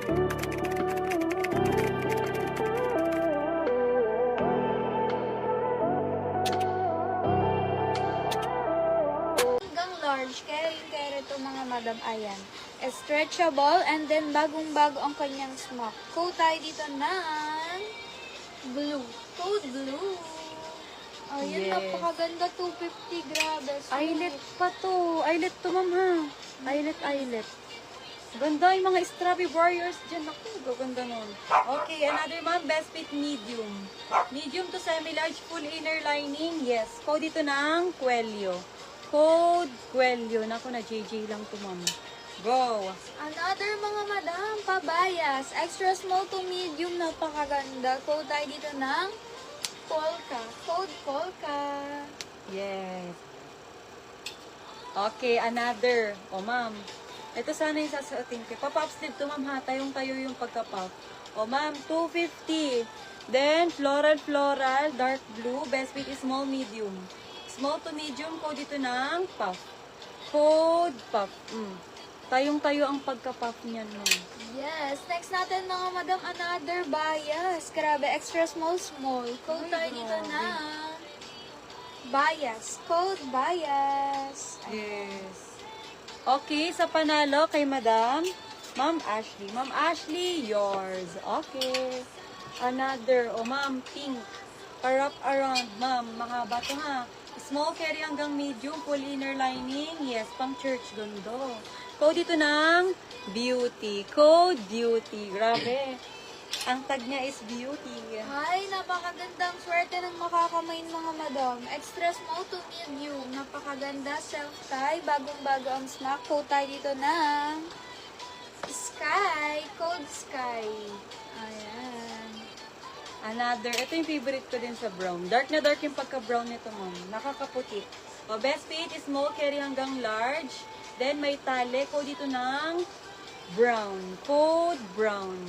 Hanggang large, kaya yung kaya ito mga madam, ayan. Stretchable, and then bagong-bago ang kanyang smock. Coat tayo dito ng blue. Code blue. Ayun, Yes. napakaganda, 250, grabe. So, Eyelet pa to. Eyelet to, ma'am, ha? Eyelet. Ganda yung mga strappy warriors dyan. Ako, gaganda nun. Okay, another ma'am, best fit medium. Medium to semi-large, full inner lining. Yes. Code dito ng Coelho. Code Coelho. Naku, na JJ lang to, ma'am. Go! another mga madam, pabayas. Extra small to medium, napakaganda. Code tayo dito ng polka. Code polka. Yes. Okay, another. O, ma'am. Ito sana yung sasuotin ko. Pa-pop sleeve to, ma'am, ha? Tayong-tayo yung pagka-pop. O, ma'am, 250. Then, floral, dark blue. Best fit is small, medium. Small to medium, code dito ng puff. Code puff. Tayong-tayo ang pagka-puff niyan, ma'am. Yes. Next natin mga madam, another bias. Grabe, extra small. Code tayo dito ng bias. Code bias. Yes. Okay, sa panalo kay Madam, Ma'am Ashley. Ma'am Ashley, yours. Okay. Another, ma'am, pink. Wrap around, ma'am. Mahaba to, ha. Small carry hanggang medium, full inner lining. Yes, pang church, ganda. Code dito ng beauty. Code beauty. Grabe. Ang tag niya is beauty. Ay, napakagandang swerte ng makakamain mga madam. Extra small to medium. Napakaganda. Self-tie. Bagong-bago ang snack. Code tayo dito ng sky. Code sky. Ayan. Another, ito yung favorite ko din sa brown. Dark na dark yung pagka-brown nito, ma'am. Nakakaputi. O, best fit is small, carry hanggang large. Then, may tali. Code dito ng brown. Code brown.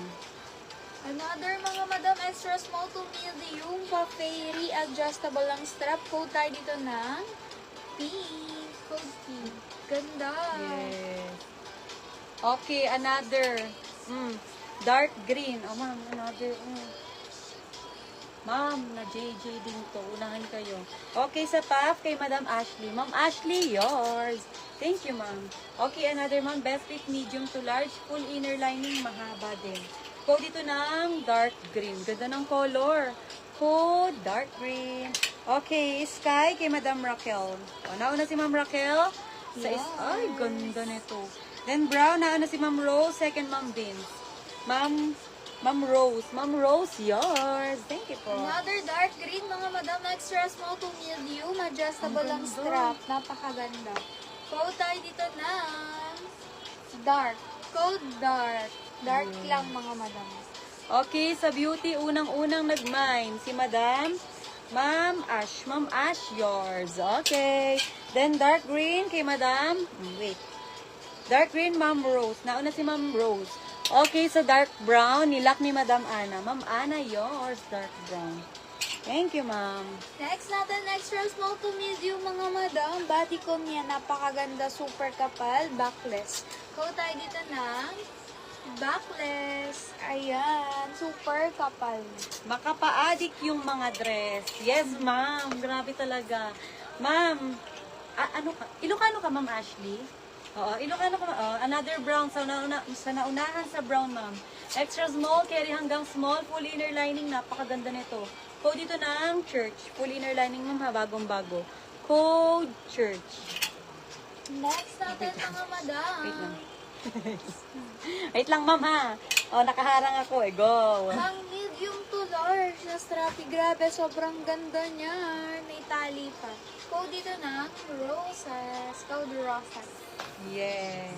Another mga madam, extra small to medium. Pa-fairy. Adjustable ang strap. Code tayo dito ng pink. Code pink. Ganda. Yes. Okay, another. Dark green. Oh, ma'am, another. Ma'am, na JJ din to. Unahan kayo. Okay, sa puff kay Madam Ashley. Ma'am Ashley, yours. Thank you, ma'am. Okay, another ma'am. Best fit medium to large. Full inner lining. Mahaba din. Code dito ng dark green. Ganda ng color. Code dark green. Okay, sky kay Madam Raquel. O, nauna si Ma'am Raquel. Yes. Ay, ganda nito. Then brown, nauna si Ma'am Rose. Second, Ma'am Vince. Ma'am Rose. Ma'am Rose, yours. Thank you po. Another dark green, mga madam, extra small to medium, adjustable ang strap, napakaganda. Code tayo dito ng dark. Code dark. Dark lang, mga madam. Okay, sa beauty, unang-unang nag-mine. Si Madam, Ma'am Ash. Ma'am Ash, yours. Okay. Then dark green kay Madam. Wait. Dark green, Ma'am Rose. Nauna si Ma'am Rose. Okay, sa dark brown, nilak ni Madam Ana. Ma'am Ana, yours, dark brown. Thank you, ma'am. Next natin, extra small to medium, mga madam. Bodycon niya, napakaganda, super kapal, backless. Code tayo dito ng backless. Ayan, super kapal. Makapa-addict yung mga dress. Yes, ma'am. Grabe talaga. Ma'am, ano ka? Ilocano ka, Ma'am Ashley? Oo, Ilocano ka. Another brown. Sa naunahan sa brown, ma'am. Extra small, carry hanggang small, full inner lining. Napakaganda nito. Code dito ng church. Full inner lining, ma'am, ha? Bagong-bago. Code church. Next natin, mga madam. Wait lang. Wait lang, ma'am, ha? Nakaharang ako, eh. Go. Pang medium to large na strappy. Grabe, sobrang ganda niya. May tali pa. Code dito ng roses. Code roses. Yes.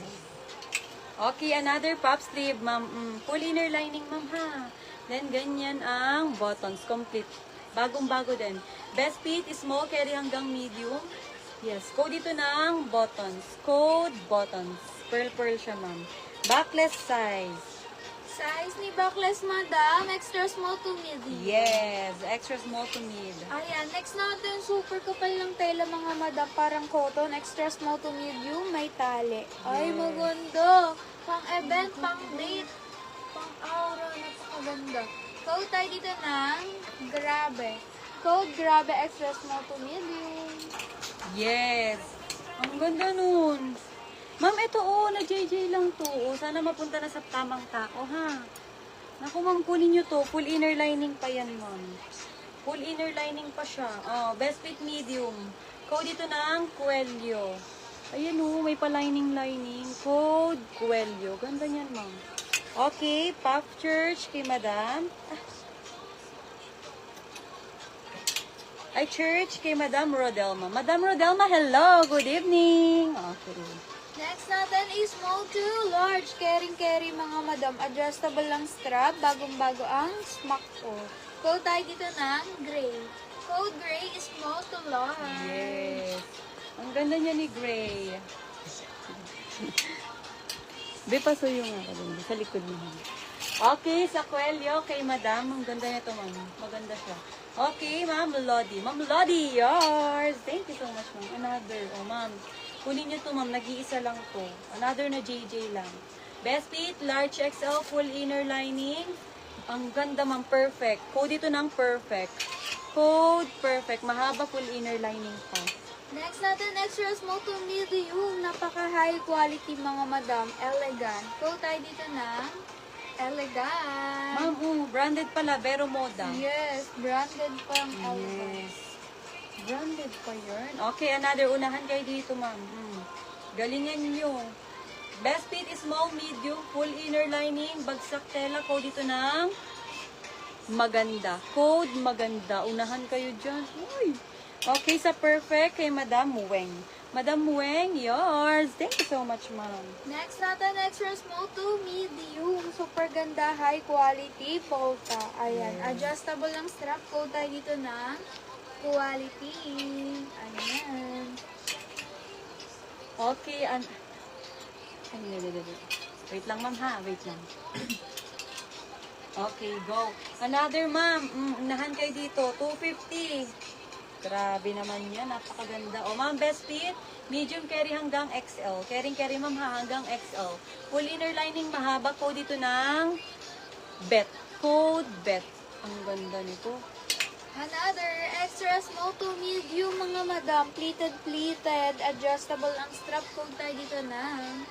Okay, another pop sleeve, ma'am. Full inner lining, ma'am, ha? Then, ganyan ang buttons. Complete. Bagong-bago din. Best fit is small, carry hanggang medium. Yes. Code dito ng buttons. Code buttons. Pearl siya, ma'am. Backless size. Size ni backless, madam. Extra small to medium. Yes. Extra small to mid. Ayan, next natin, super kapal ng tela, mga madam, parang cotton, extra small to medium, may tali. Ay, Yes. maganda. Pang event, pang date. Pang aura, napakaganda. Code tayo dito ng grabe. Code grabe extra small to medium. Yes. Ang ganda nun. Ma'am, ito na JJ lang to. Sana mapunta na sa tamang tao, ha? Naku, ma'am, kunin nyo to. Full inner lining pa yan, ma'am. Full inner lining pa siya. Best fit medium. Code dito ng Coelho. Ayan may pa-lining-lining. Code Coelho. Ganda niyan, ma'am. Okay, Puff Church kay Madam. Ay, Church kay Madam Rodelma. Madam Rodelma, hello! Good evening! Okay. Next natin is small to large. Caring-carry mga madam. Adjustable lang strap. Bagong-bago ang smack ko. Code tayo dito ng gray. Code gray is small to large. Yes. Ang ganda niya ni Gray. Be, pasuyo nga ka dun. Sa likod mo. Okay, sa Coelho kay Madam. Ang ganda nito, ma'am. Maganda siya. Okay, Ma'am Lodi. Ma'am Lodi, yours. Thank you so much, ma'am. Another. Ma'am. Kunin niyo to, ma'am. Nag-iisa lang to. Another na JJ lang. Best fit, large XL, full inner lining. Ang ganda, ma'am. Perfect. Code ito ng perfect. Code perfect. Mahaba, full inner lining pa. Next natin, extra small to medium. Napaka-high quality mga madam. Elegant. Code tayo dito ng elegant. Ma'am, branded pala. Vero Moda. Yes, branded pang elegant. Yes. Branded pa yun. Okay, another. Unahan kayo dito, ma'am. Galingan nyo. Best fit is small, medium, full inner lining, bagsak tela. Code dito ng maganda. Code maganda. Unahan kayo dyan. Uy. Okay, sa perfect kay Madam Weng. Madam Weng, yours. Thank you so much, ma'am. Next natin, extra small to medium. Super ganda, high quality, polka. Ayan, adjustable lang strap. Code tayo dito ng quality. Ayan. Okay, wait lang, ma'am, ha? Wait lang. Okay, go. Another, ma'am. Unahan kayo dito. 250. Grabe naman yan. Napakaganda. Ma'am, best fit. Medium carry hanggang XL. Carry, ma'am, ha? Hanggang XL. Full inner lining mahaba. Code dito ng bet. Code bet. Ang ganda nito. Another, extra small to medium mga madam. Pleated. Adjustable ang strap. Code tayo dito ng